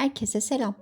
Herkese selam.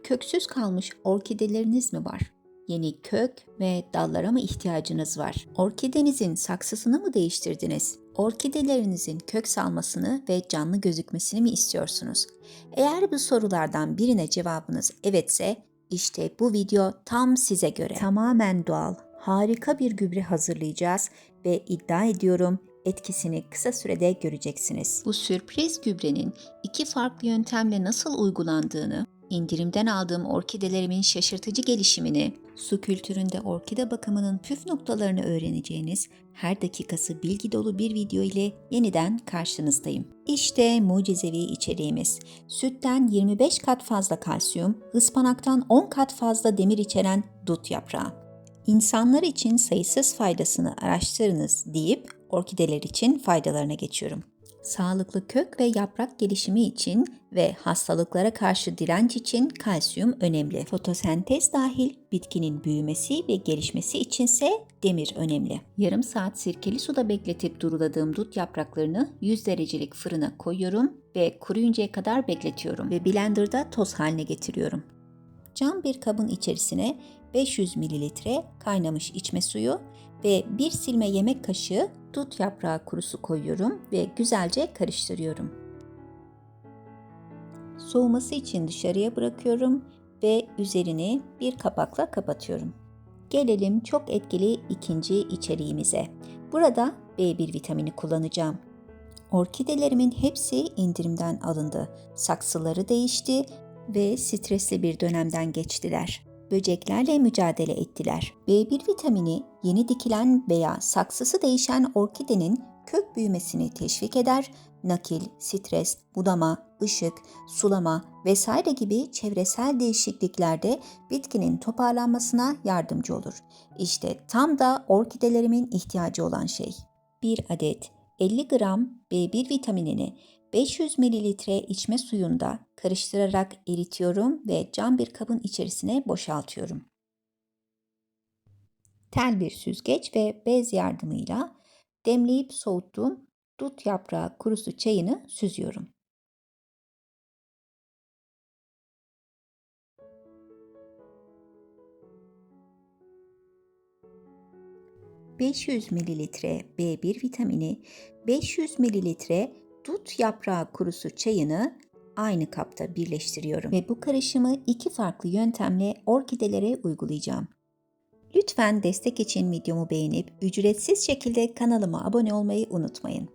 Köksüz kalmış orkideleriniz mi var? Yeni kök ve dallara mı ihtiyacınız var? Orkidenizin saksısını mı değiştirdiniz? Orkidelerinizin kök salmasını ve canlı gözükmesini mi istiyorsunuz? Eğer bu sorulardan birine cevabınız evetse, işte bu video tam size göre. Tamamen doğal, harika bir gübre hazırlayacağız ve iddia ediyorum etkisini kısa sürede göreceksiniz. Bu sürpriz gübrenin iki farklı yöntemle nasıl uygulandığını, indirimden aldığım orkidelerimin şaşırtıcı gelişimini, su kültüründe orkide bakımının püf noktalarını öğreneceğiniz her dakikası bilgi dolu bir video ile yeniden karşınızdayım. İşte mucizevi içeriğimiz. Sütten 25 kat fazla kalsiyum, ıspanaktan 10 kat fazla demir içeren dut yaprağı. İnsanlar için sayısız faydasını araştırınız deyip orkideler için faydalarına geçiyorum. Sağlıklı kök ve yaprak gelişimi için ve hastalıklara karşı direnç için kalsiyum önemli. Fotosentez dahil bitkinin büyümesi ve gelişmesi içinse demir önemli. Yarım saat sirkeli suda bekletip duruladığım dut yapraklarını 100 derecelik fırına koyuyorum ve kuruyuncaya kadar bekletiyorum ve blenderda toz haline getiriyorum. Cam bir kabın içerisine 500 ml kaynamış içme suyu ve bir silme yemek kaşığı dut yaprağı kurusu koyuyorum ve güzelce karıştırıyorum. Soğuması için dışarıya bırakıyorum ve üzerini bir kapakla kapatıyorum. Gelelim çok etkili ikinci içeriğimize. Burada B1 vitamini kullanacağım. Orkidelerimin hepsi indirimden alındı. Saksıları değişti ve stresli bir dönemden geçtiler. Böceklerle mücadele ettiler. B1 vitamini yeni dikilen veya saksısı değişen orkidenin kök büyümesini teşvik eder, nakil, stres, budama, ışık, sulama vesaire gibi çevresel değişikliklerde bitkinin toparlanmasına yardımcı olur. İşte tam da orkidelerimin ihtiyacı olan şey. 1 adet 50 gram B1 vitaminini 500 ml içme suyunda karıştırarak eritiyorum ve cam bir kabın içerisine boşaltıyorum. Tel bir süzgeç ve bez yardımıyla demleyip soğuttuğum dut yaprağı kurusu çayını süzüyorum. ...500 ml B1 vitamini, 500 ml dut yaprağı kurusu çayını aynı kapta birleştiriyorum ve bu karışımı iki farklı yöntemle orkidelere uygulayacağım. Lütfen destek için videomu beğenip ücretsiz şekilde kanalıma abone olmayı unutmayın.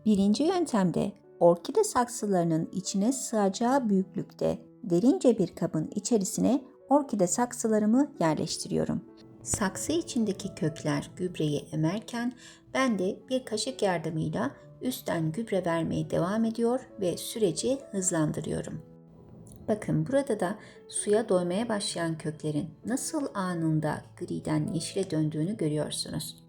Birinci yöntemde orkide saksılarının içine sığacağı büyüklükte derince bir kabın içerisine orkide saksılarımı yerleştiriyorum. Saksı içindeki kökler gübreyi emerken ben de bir kaşık yardımıyla üstten gübre vermeye devam ediyor ve süreci hızlandırıyorum. Bakın burada da suya doymaya başlayan köklerin nasıl anında griden yeşile döndüğünü görüyorsunuz.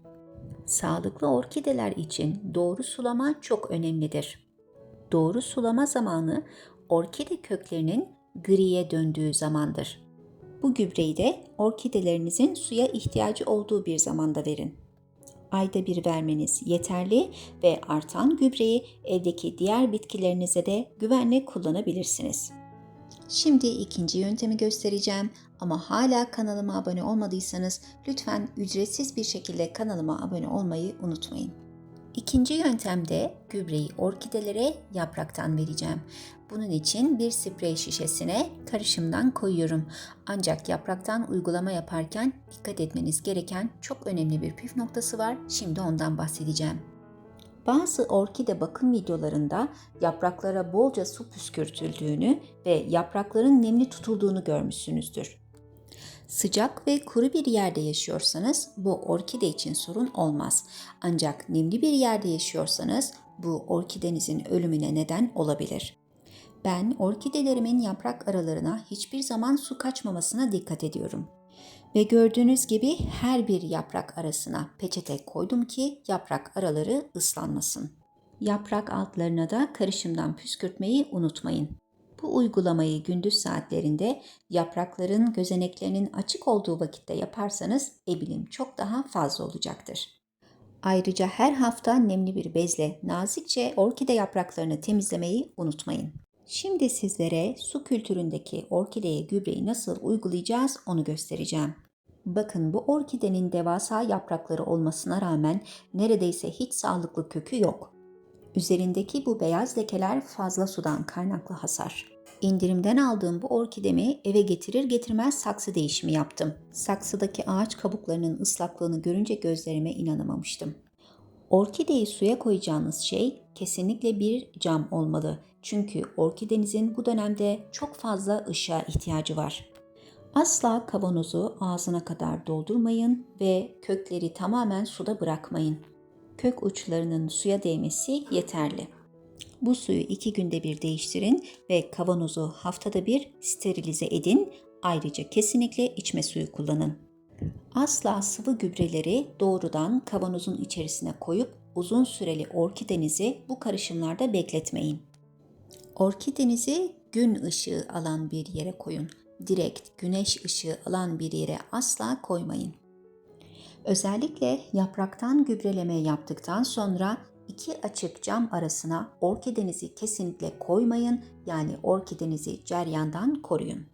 Sağlıklı orkideler için doğru sulama çok önemlidir. Doğru sulama zamanı orkide köklerinin griye döndüğü zamandır. Bu gübreyi de orkidelerinizin suya ihtiyacı olduğu bir zamanda verin. Ayda bir vermeniz yeterli ve artan gübreyi evdeki diğer bitkilerinize de güvenle kullanabilirsiniz. Şimdi ikinci yöntemi göstereceğim ama hala kanalıma abone olmadıysanız lütfen ücretsiz bir şekilde kanalıma abone olmayı unutmayın. İkinci yöntemde gübreyi orkidelere yapraktan vereceğim. Bunun için bir sprey şişesine karışımdan koyuyorum. Ancak yapraktan uygulama yaparken dikkat etmeniz gereken çok önemli bir püf noktası var. Şimdi ondan bahsedeceğim. Bazı orkide bakım videolarında yapraklara bolca su püskürtüldüğünü ve yaprakların nemli tutulduğunu görmüşsünüzdür. Sıcak ve kuru bir yerde yaşıyorsanız bu orkide için sorun olmaz. Ancak nemli bir yerde yaşıyorsanız bu orkidenizin ölümüne neden olabilir. Ben orkidelerimin yaprak aralarına hiçbir zaman su kaçmamasına dikkat ediyorum. Ve gördüğünüz gibi her bir yaprak arasına peçete koydum ki yaprak araları ıslanmasın. Yaprak altlarına da karışımdan püskürtmeyi unutmayın. Bu uygulamayı gündüz saatlerinde yaprakların gözeneklerinin açık olduğu vakitte yaparsanız eminim çok daha fazla olacaktır. Ayrıca her hafta nemli bir bezle nazikçe orkide yapraklarını temizlemeyi unutmayın. Şimdi sizlere su kültüründeki orkideye gübreyi nasıl uygulayacağız onu göstereceğim. Bakın, bu orkidenin devasa yaprakları olmasına rağmen neredeyse hiç sağlıklı kökü yok. Üzerindeki bu beyaz lekeler fazla sudan kaynaklı hasar. İndirimden aldığım bu orkidemi eve getirir getirmez saksı değişimi yaptım. Saksıdaki ağaç kabuklarının ıslaklığını görünce gözlerime inanamamıştım. Orkideyi suya koyacağınız şey kesinlikle bir cam olmalı. Çünkü orkidenizin bu dönemde çok fazla ışığa ihtiyacı var. Asla kavanozu ağzına kadar doldurmayın ve kökleri tamamen suda bırakmayın. Kök uçlarının suya değmesi yeterli. Bu suyu 2 günde bir değiştirin ve kavanozu haftada bir sterilize edin. Ayrıca kesinlikle içme suyu kullanın. Asla sıvı gübreleri doğrudan kavanozun içerisine koyup uzun süreli orkidenizi bu karışımlarda bekletmeyin. Orkidenizi gün ışığı alan bir yere koyun. Direkt güneş ışığı alan bir yere asla koymayın. Özellikle yapraktan gübreleme yaptıktan sonra 2 açık cam arasına orkidenizi kesinlikle koymayın, yani orkidenizi ceryandan koruyun.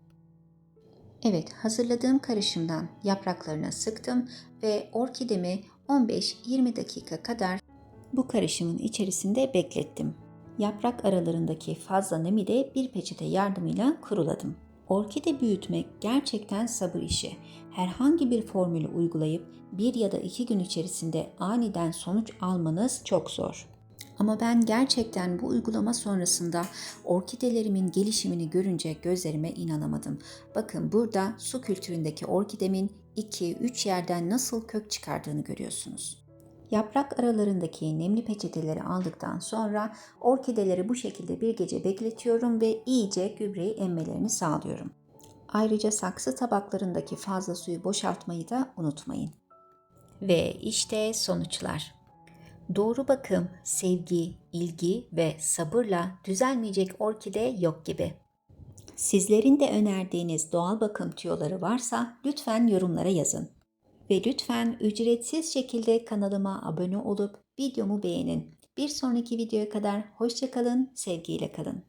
Evet, hazırladığım karışımdan yapraklarına sıktım ve orkidemi 15-20 dakika kadar bu karışımın içerisinde beklettim. Yaprak aralarındaki fazla nemi de bir peçete yardımıyla kuruladım. Orkide büyütmek gerçekten sabır işi. Herhangi bir formülü uygulayıp 1 ya da 2 gün içerisinde aniden sonuç almanız çok zor. Ama ben gerçekten bu uygulama sonrasında orkidelerimin gelişimini görünce gözlerime inanamadım. Bakın, burada su kültüründeki orkidemin 2-3 yerden nasıl kök çıkardığını görüyorsunuz. Yaprak aralarındaki nemli peçeteleri aldıktan sonra orkideleri bu şekilde bir gece bekletiyorum ve iyice gübreyi emmelerini sağlıyorum. Ayrıca saksı tabaklarındaki fazla suyu boşaltmayı da unutmayın. Ve işte sonuçlar. Doğru bakım, sevgi, ilgi ve sabırla düzelmeyecek orkide yok gibi. Sizlerin de önerdiğiniz doğal bakım tüyoları varsa lütfen yorumlara yazın. Ve lütfen ücretsiz şekilde kanalıma abone olup videomu beğenin. Bir sonraki videoya kadar hoşça kalın, sevgiyle kalın.